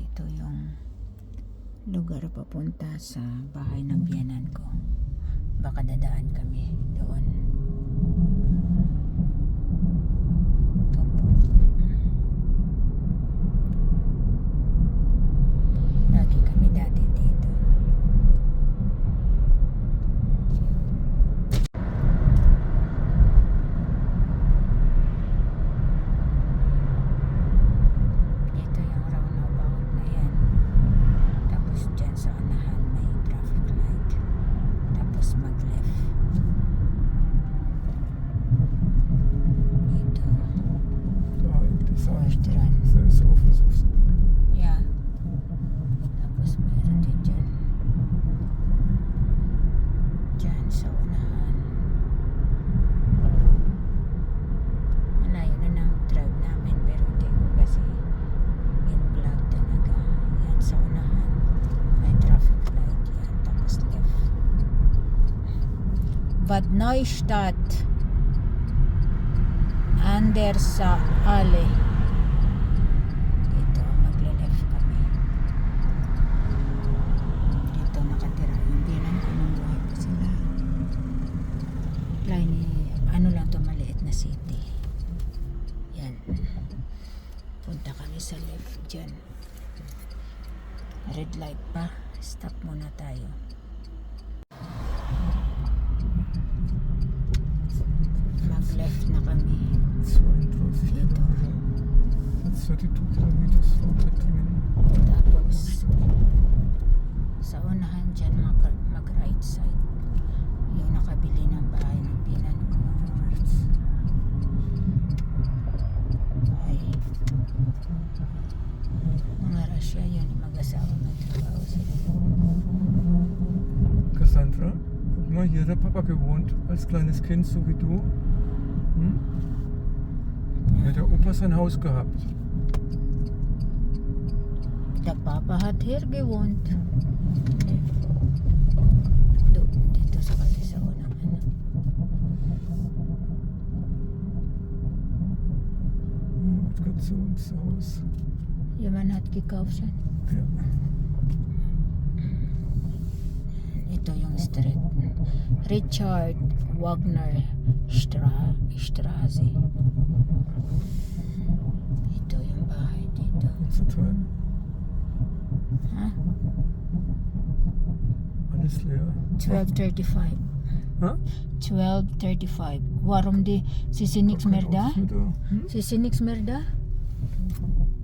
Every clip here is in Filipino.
ito yung lugar papunta sa bahay ng biyanan ko. Baka dadaan kami doon. Ito po. Lagi kami dati dito. Ito yung roundabout na yan. Tapos dyan sa unahan may traffic light. Tapos mag-left. Ito. Restaurant. Yeah. Tapos mayroon din dyan. Dyan sa unahan. Malayo na ng drive namin pero hindi ko kasi in-vlog talaga. Yan sa unahan. May traffic light yan. Tapos left. Bad Neustadt. Under sa Ale. Dito, magle-left kami. Dito nakatira. Yung biyanan ko nung buhay pa sila. Line, ano lang to, maliit na city. Yan. Punta kami sa left dyan. Red light pa. Stop muna tayo. Mag-left na kami. Dito. 32 kilometers from Göttingen. Tapos sa unahan dyan mag-right side. Yung nakabili ng bahay ng biyanan ko. Ay. Mga Russia yun, yung mag-asawa nagtrabaho sila. Cassandra, guck mal, hier hat der Papa gewohnt, als kleines Kind, so wie du. Hm? Hier hat der Opa sein Haus gehabt. The Papa had here gewohnt. Dito sa kasi sa unang ano. Hat Gott zu uns zu Haus. Jemand hat gekauft siya. Ja. Ito yung street. Richard Wagner Straße. Ito yung bahay dito. Unser Teil. Ha? Alles leer. 12:35. Ha? 12:35. Warum die? Sie sind nichts mehr da? Hm? Sie sind nichts mehr da?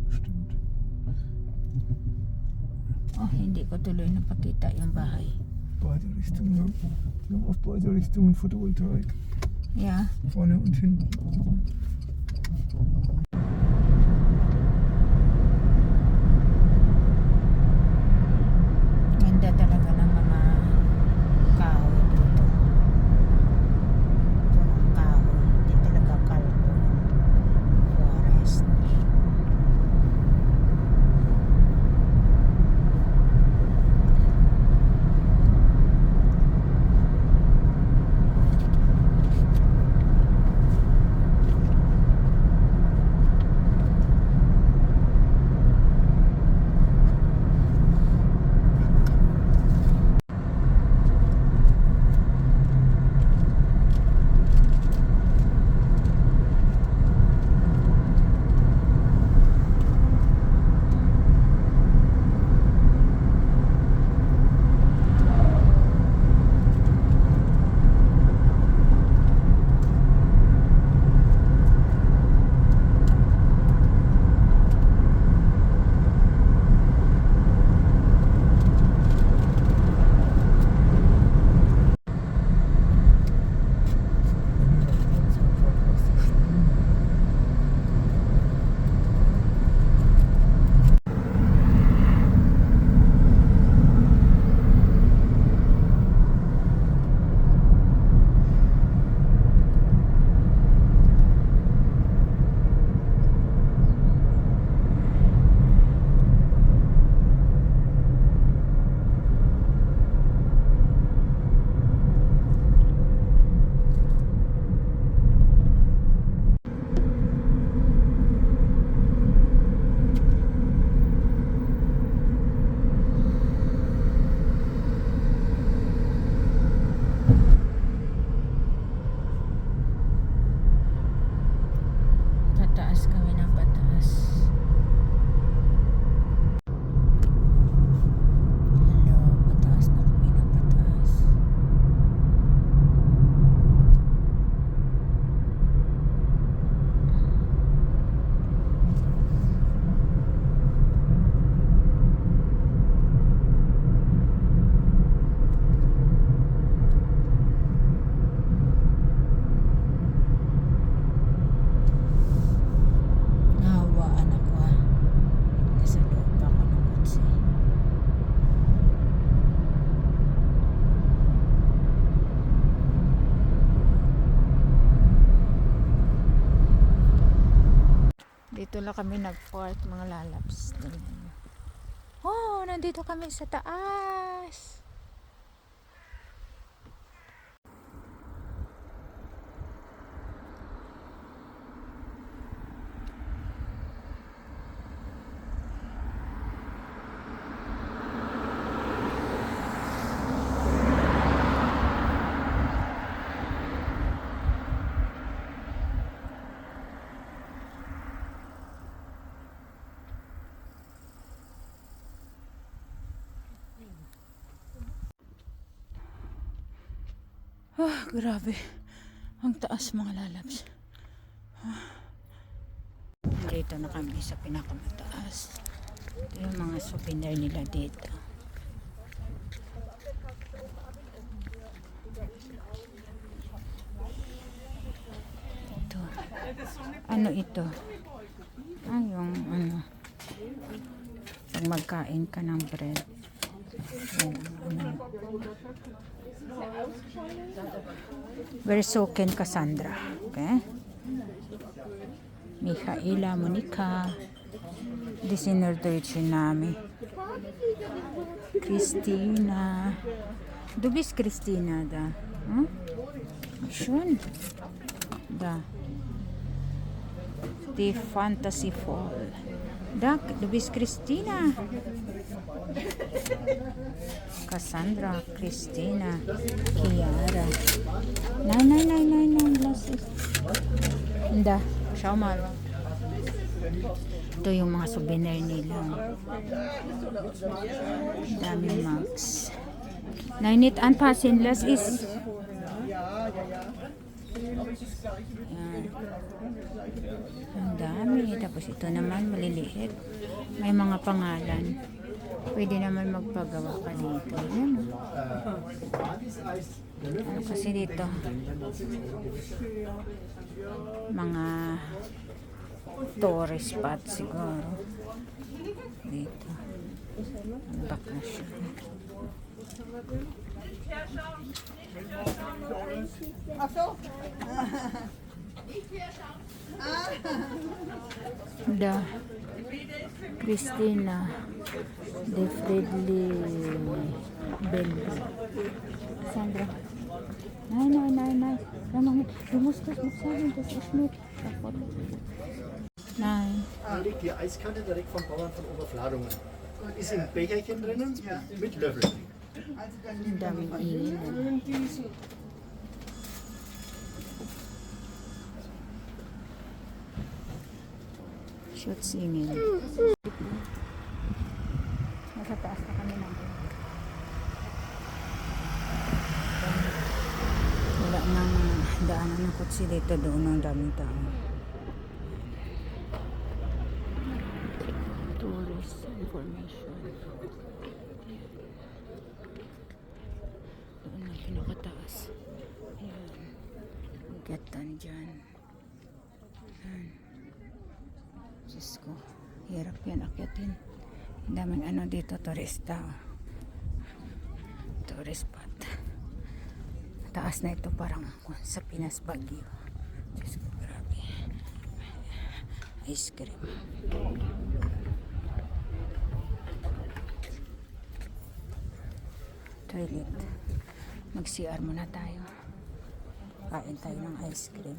Stimmt. Oh, hindi ko tuloy napakita yung bahay. Beide Richtungen. Wir haben auf beide Richtungen Photovoltaik. Yeah. Vorne und hinten. Ganda talaga ng mga kahoy dito. Punong kahoy. Hindi talaga kalbo yung forest. Pataas kami ng pataas. Hello, pataas na kami ng pataas. Nahawaan ako ah. Nasa loob pa ako ng kotse. Dito lang kami nag-park mga lalaps. Oh, nandito kami sa taas. Ah, grabe. Ang taas mga lalabs. Dito na kami sa pinakamataas. Ito yung mga souvenir nila dito. Ito. Ano ito? Ah, yung ano. Pag magkain ka ng bread. Yan, ano. Versoken Cassandra. Okay? Michaela, Monica. Designer Nami. Christina. Du bist Christina da. Hm? Schön. Da. Die Fantasy Fall. Da, du bist Christina. Cassandra, Christina, Chiara. Nein, lass es. Da, schau mal. Ito yung mga souvenir nila. Daming mugs. Nein, nicht anpassen, lass es. Yan. Ang dami. Tapos ito naman, maliliit. May mga pangalan. Pwede naman magpagawa ka dito. Yan. Ano kasi dito? Mga tourist spot siguro. Dito. Ang bakasyon. Da Christina De Friedli Bello Sandra. Nein. Du musst das nicht sagen, das ist nicht kaputt. Nein. Da liegt die Eiskante direkt vom Bauern von Oberfladungen. Ist in Becherchen drinnen mit Löffel. Ang daming ingin. Shoot singing. Nasa taas na kami ng wala nang daanan ng kotse dito, doon ang daming tao. Tourist information. Doon ang pinakataas. Ayan. Gatan dyan. Ayan. Diyos ko. Hirap yan akyatin. Ang daming ano dito, turista. Tourist spot. Taas na ito parang sa Pinas Baguio. Diyos ko, grabe. Ice cream. Toilet. Mag-CR muna tayo. Kain tayo ng ice cream.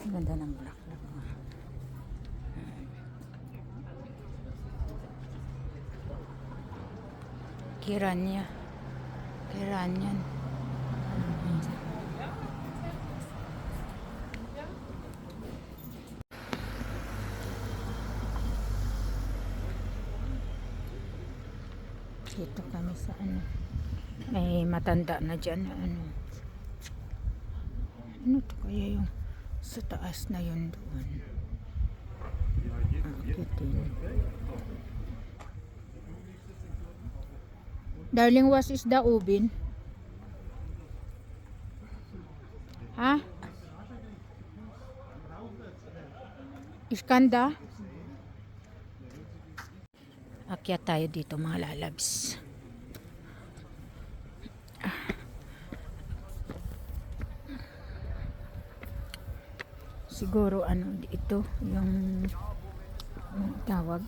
Ang ganda ng bulaklak. Kiranya. Kiranyan. Dito kami sa ano. May matanda na dyan na ano. Ano to kaya yung sa taas na yun doon? Akitin. Darling, what is the ubin? Ha? Iskanda? Akyat tayo dito mga lalabs. Siguro ano ito yung tawag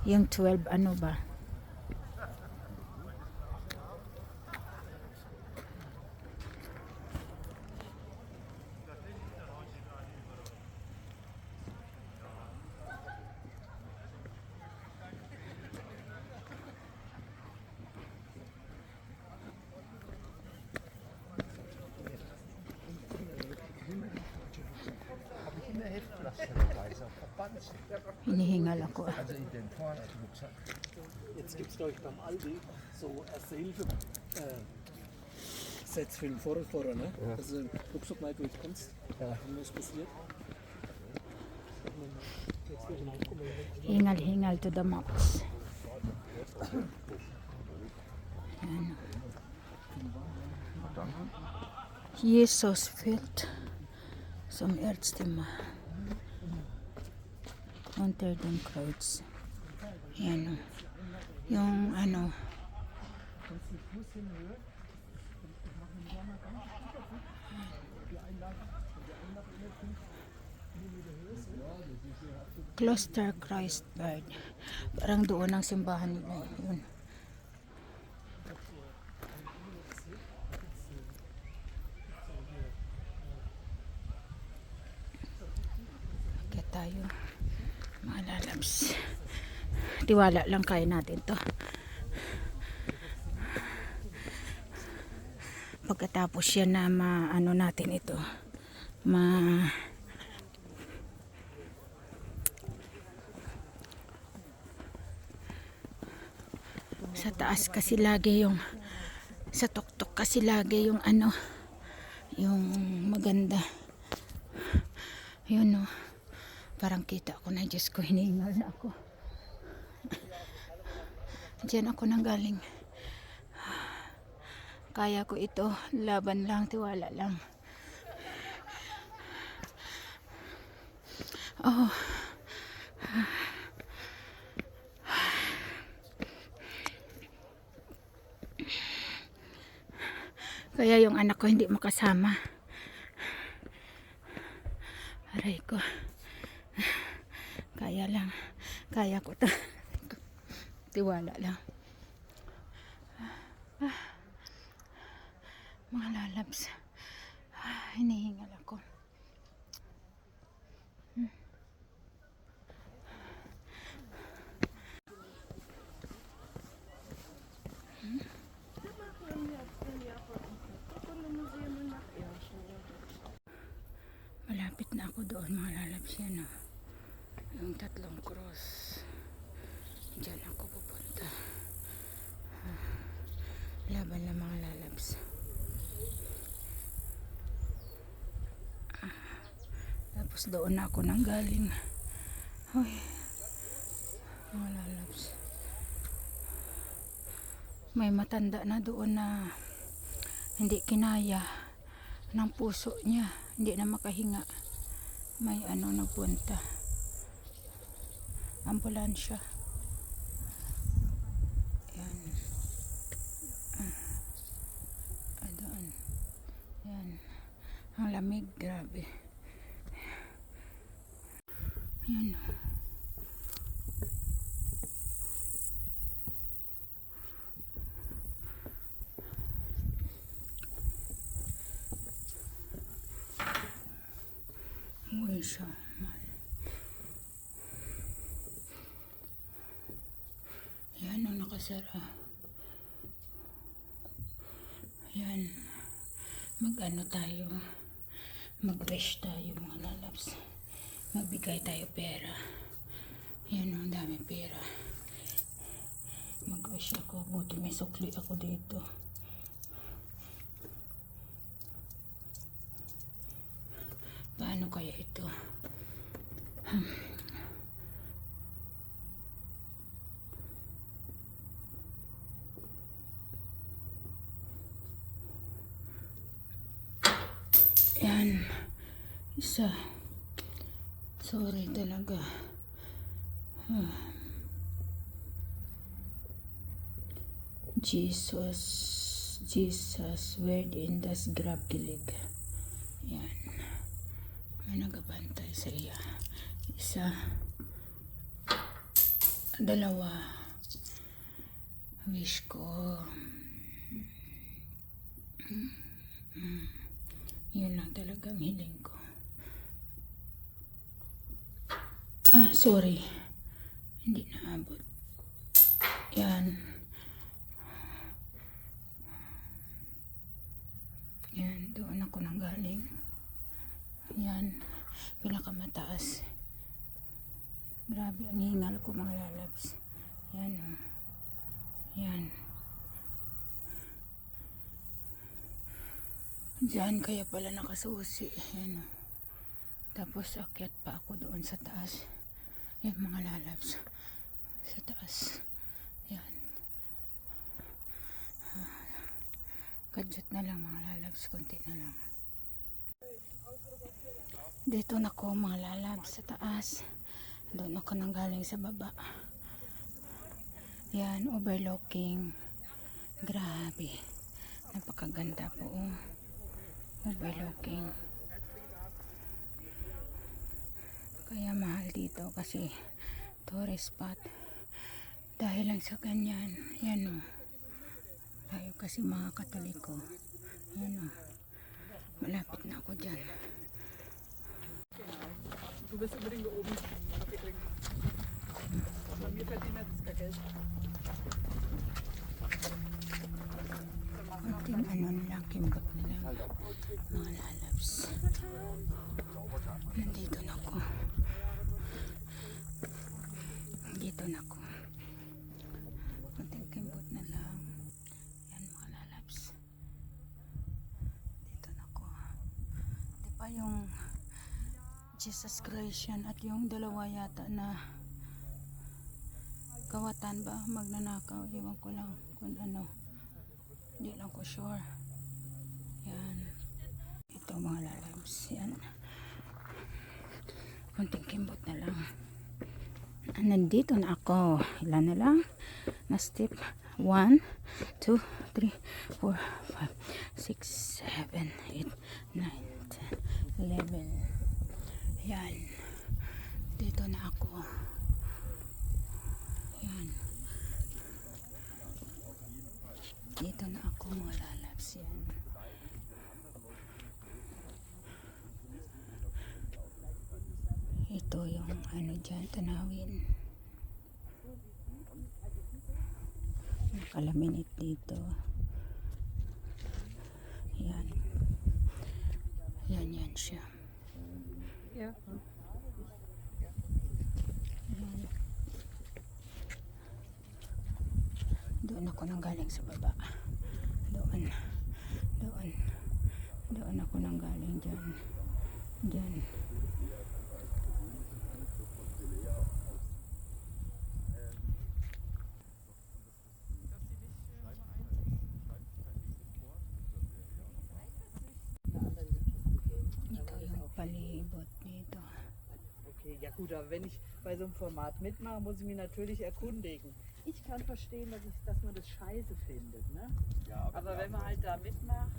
yung 12 ano ba? Hinihingal ako. Also in den Rucksack. Jetzt gibt es, glaube ich, beim Aldi so Sets für den Fahrradfahrer, ne? Ja. Dass du den Rucksack mal durchkommst, wenn was passiert. Hingal to the max. Yan. Jesus fehlt zum Ärztemar. Unter dem Kreuz. Yan o. Yung ano. Kloster Christbard. Parang doon ang simbahan nila. Yun. Kaya tayo mga lalabs. Tiwala lang kaya natin to. Pagkatapos yan na maano natin ito. Sa taas kasi lagi yung sa tuktok kasi lagi yung ano yung maganda. Yun o. Parang kita ko na, Diyos ko, hinihingal na ako. Diyan ako nanggaling. Kaya ko ito. Laban lang, tiwala lang. Oh. Kaya yung anak ko hindi makasama. Aray ko. Kaya lang. Kaya ko to. Tiwala lang. Mga lalabs. Hinihingal ako. Malapit na ako doon mga lalabs yan o. Yung tatlong cross. Diyan ako pupunta. Laban lang mga lalabs. Tapos doon na ako nanggaling. Uy. Mga lalabs. May matanda na doon na hindi kinaya ng puso niya. Hindi na makahinga. May ano nagpunta. Ambulansya. Yan. Doon. Yan. Ang lamig. Grabe. Yan. Uy, siya. Yan ang nakasara. Yan. Mag-ano tayo. Mag-wish tayo mga lalabs. Magbigay tayo pera. Yan ang dami pera. Mag-wish ako. Buti may sukli ako dito. Paano kaya ito? Yan. Isa. Sorry talaga. Jesus, word in das grab kilig. Yan. May nagabantay sa iya. Isa. Dalawa. Wish ko. Yun lang talagang hiling ko. Sorry. Hindi naabot. Yan. Yan, doon ako nang galing. Yan, pinakamataas. Grabe, ang hingal ko mga lalabs. Yan o. Yan. Diyan kaya pala nakasusi. Yan o. Tapos akyat pa ako doon sa taas. Yan mga lalabs. Sa taas. Yan. Kadyat na lang mga lalabs. Konti na lang. Dito na ko mga lalabs sa taas. Doon ako nang galing sa baba. Yan, overlooking. Grabe. Napakaganda po. Overlooking. Kaya mahal dito kasi tourist spot. Dahil lang sa ganyan. Yan o. Tayo kasi mga Katoliko. Yan o. Malapit na ako dyan. Du bist unbedingt da oben Kaffee trinken. Bei mir verdient das kein Geld. Kunting ano lang, kimbot na lang. Mga lalabs. Nandito na ako. Dito na ako. Kunting kimbot na lang. Yan mga lalabs. Dito na ako. Di pa yung Jesus Christian at yung dalawa yata na kawatan ba magnanakaw, iwan ko lang kung ano, hindi lang ko sure. Yan, ito mga lalabs. Yan, kunting kimbot na lang. Nandito na ako. Ilan na lang na step? 1, 2, 3, 4, 5, 6, 7, 8, 9, 10, 11. Yan. Dito na ako. Yan. Dito na ako mga lalabs. Yan. Ito yung ano dyan, tanawin. Nakalaminit dito. Yan. Yan siya. Ja. Doon ako nang galing sa baba. Doon ako nang galing dyan. Ito yung palibot dito. Okay, ja gut, aber wenn ich bei so einem Format mitmache, muss ich mich natürlich erkundigen. Ich kann verstehen, dass man das scheiße findet, ne? Ja, Aber wenn man halt da mitmacht.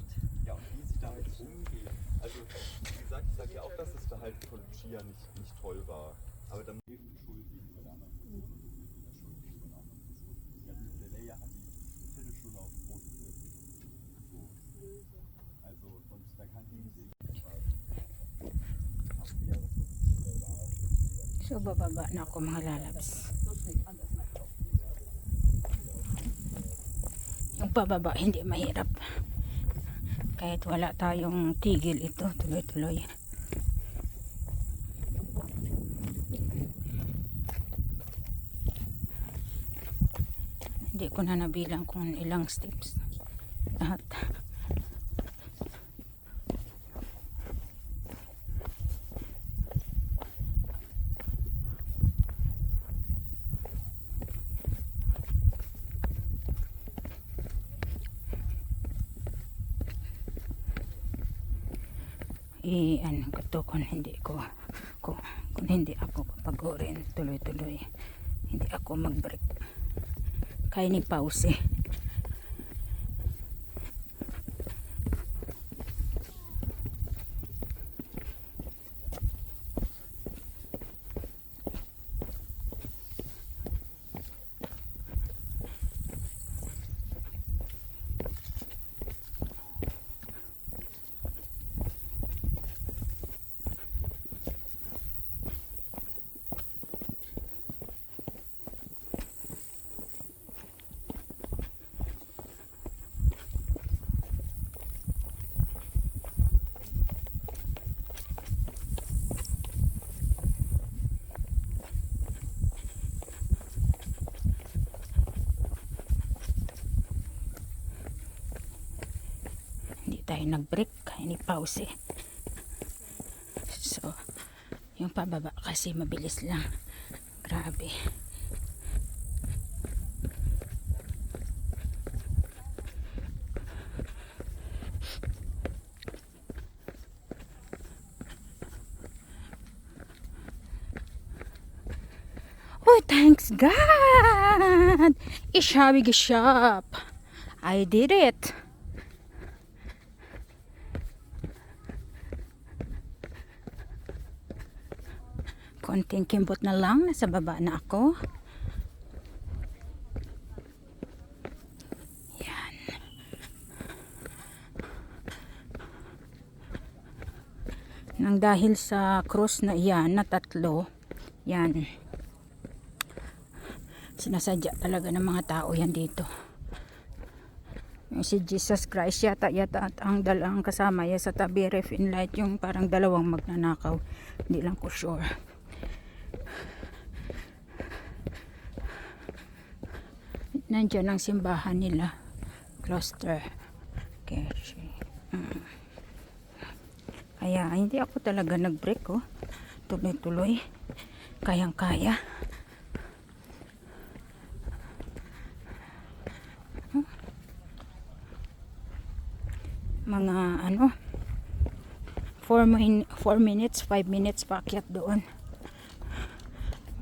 ja, und wie sich damit umgeht. Also, wie gesagt, ich sage ja auch, dass das Verhalten von Lucia nicht toll war. Aber dann eben die Schuld gegenüber der anderen Person. Der Leia hat die Viertelstunde auf dem Boot gesessen. So. Also, sonst, da kann die nicht irgendwie was. So bababa na ako mga lalabs. Yung pababa hindi mahirap. Kahit wala tayong tigil ito, tuloy-tuloy. Hindi ko na nabilang kung ilang steps. Lahat. Ano ko to kung hindi ako papagurin tuloy-tuloy, hindi ako mag-break kaya ni pause. Tayo nag-break, kaya pause. So, yung pababa kasi mabilis lang. Grabe. Oh, thanks God! Ich habe geschafft. I did it. Konting kimbot na lang, nasa baba na ako. Yan. Nang dahil sa cross na iyan, na tatlo, yan. Sinasadya talaga ng mga tao yan dito. Yung si Jesus Christ yata at ang dalang kasama yan sa tabi ref in light, yung parang dalawang magnanakaw. Hindi lang ko sure. Nandiyan ang simbahan nila, Closter Kirche. Kaya hindi ako talaga nag-break, oh. Tuloy-tuloy, kayang-kaya. Mga 4 minutes, 5 minutes paakyat doon.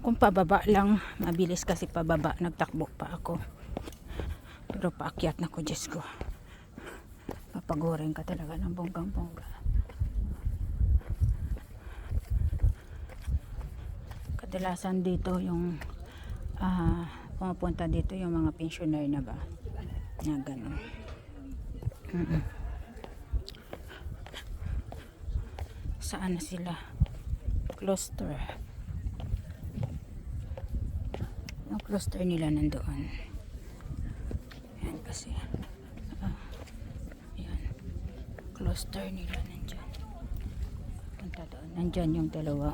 Kung pababa lang, mabilis kasi pababa, nagtakbo pa ako. Pero paakyat na ko, Diyos ko. Papagurin ka talaga ng bonggang-bongga. Kadalasan dito yung pumupunta dito yung mga pensioner na ba. Na ganun. Saan na sila? Closter. Yung closter nila nandoon. Yan kasi. Yan. Closter nila nandyan. Punta doon. Nandyan yung dalawa.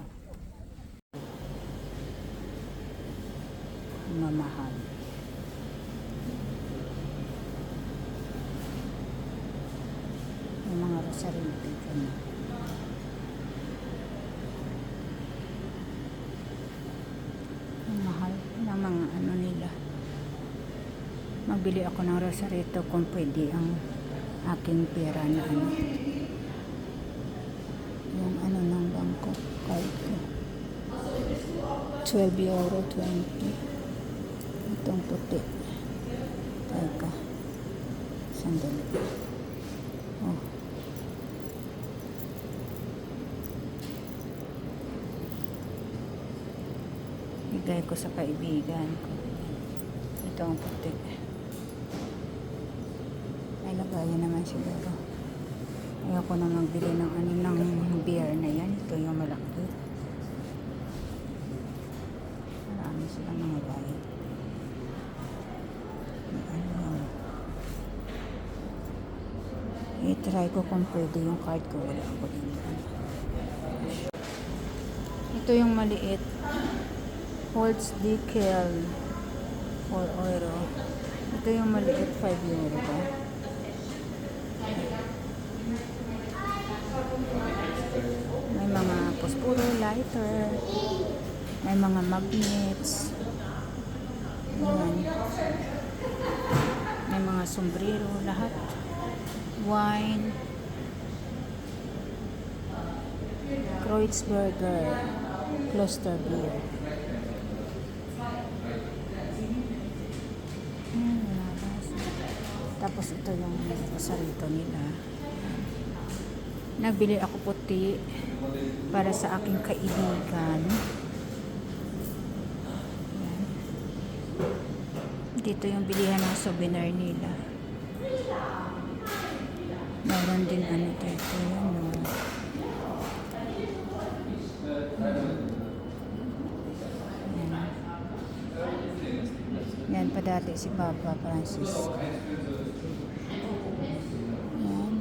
Mamahal. Yung mga rosary na pinsan. Ng mga ano nila. Magbili ako ng rosarito kung pwede ang aking pera na ano. Yung ano ng bangko. Card ko. 12 euro 20. Itong puti. Teka. Sandali. Oh. Bigay ko sa kaibigan ko. Ito ang puti. Ay, lagayan naman siguro. Ayoko na magbili ng ano ng beer na yan. Ito yung malaki. Marami silang mga bayad. I-try ko kung pwede yung card ko. Wala ako dito. Ito yung maliit. Holds decal 4 euro. Ito yung maliit, 5 euro ba? May mga pospuro, lighter, may mga magnets. Ayan. May mga sombrero, lahat. Wine. Kreuzberger. Kloster beer. Tapos ito yung pasarito nila. Nagbili ako puti para sa aking kaibigan. Ayan. Dito yung bilihan ng souvenir nila. Meron din ano dito. Yan pa dati si Papa Francis. Yan.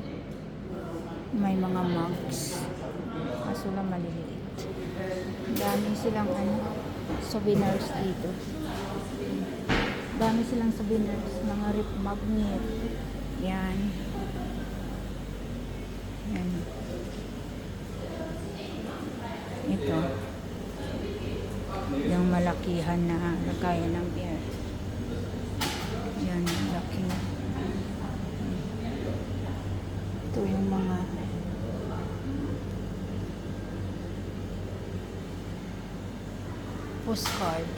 May mga mugs. Kaso lang maliliit. Dami silang souvenirs dito. Dami silang souvenirs. Mga rip magnet. Yan. Yan. Ito. Yung malakihan na lagayan ng beer. Yan, laki. Ito yung mga postcard.